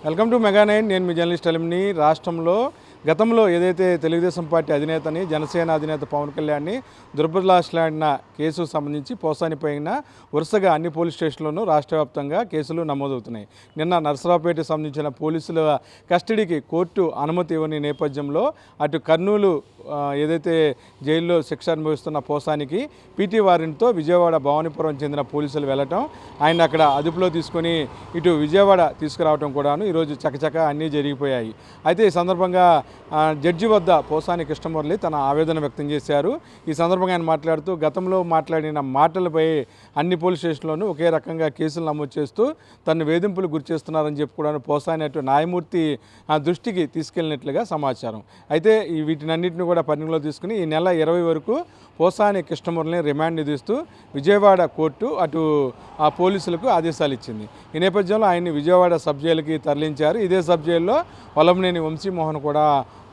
Welcome to mega nine. నేను మీ journalist అలిమిని. రాష్ట్రంలో గతంలో ఏదైతే తెలుగుదేశం పార్టీ అధినేతని జనసేన అధినేత పవన్ కళ్యాణ్ని దుర్భలాషలాడిన కేసు సంబంధించి పోసానిపైన వరుసగా అన్ని పోలీస్ స్టేషన్లోనూ రాష్ట్ర వ్యాప్తంగా కేసులు నమోదవుతున్నాయి. నిన్న నర్సరావుపేట సంబంధించిన పోలీసుల కస్టడీకి కోర్టు అనుమతి ఇవ్వని నేపథ్యంలో అటు కర్నూలు ఏదైతే జైల్లో శిక్ష అనుభవిస్తున్న పోసానికి పీటీ వారెంట్తో విజయవాడ భవానీపురం చెందిన పోలీసులు వెళ్ళటం, ఆయన అక్కడ అదుపులో తీసుకొని ఇటు విజయవాడ తీసుకురావడం కూడాను ఈరోజు చకచక అన్నీ జరిగిపోయాయి. అయితే ఈ సందర్భంగా జడ్జి వద్ద పోసాని కృష్ణమురళి తన ఆవేదన వ్యక్తం చేశారు. ఈ సందర్భంగా ఆయన మాట్లాడుతూ గతంలో మాట్లాడిన మాటలపై అన్ని పోలీస్ స్టేషన్లోనూ ఒకే రకంగా కేసులు నమోదు చేస్తూ తను వేధింపులు గురి చేస్తున్నారని చెప్పి కూడా పోసాని అటు న్యాయమూర్తి దృష్టికి తీసుకెళ్లినట్లుగా సమాచారం. అయితే వీటినన్నింటిని కూడా పరిగణలో తీసుకుని ఈ నెల 20 వరకు పోసాని కృష్ణమురళిని రిమాండ్ విధిస్తూ విజయవాడ కోర్టు అటు ఆ పోలీసులకు ఆదేశాలు ఇచ్చింది. ఈ నేపథ్యంలో ఆయన్ని విజయవాడ సబ్ జైలుకి తరలించారు. ఇదే సబ్ జైల్లో వలంనేని వంశీమోహన్ కూడా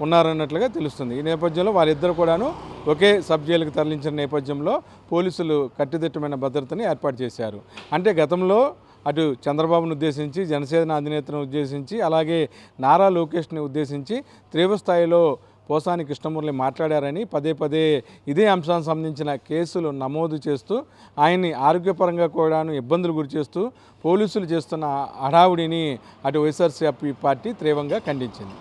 ఉన్నారన్నట్లుగా తెలుస్తుంది. ఈ నేపథ్యంలో వారిద్దరు కూడాను ఒకే సబ్ జైలుకి తరలించిన నేపథ్యంలో పోలీసులు కట్టుదిట్టమైన భద్రతని ఏర్పాటు చేశారు. అంటే గతంలో అటు చంద్రబాబును ఉద్దేశించి, జనసేన అధినేతను ఉద్దేశించి, అలాగే నారా లోకేష్ని ఉద్దేశించి తీవ్రస్థాయిలో పోసాని కృష్ణమురళి మాట్లాడారని పదే ఇదే అంశానికి సంబంధించిన కేసులు నమోదు చేస్తూ ఆయన్ని ఆరోగ్యపరంగా కూడాను ఇబ్బందులు గురి చేస్తూ పోలీసులు చేస్తున్న హడావుడిని అటు వైఎస్ఆర్సీపీ పార్టీ తీవ్రంగా ఖండించింది.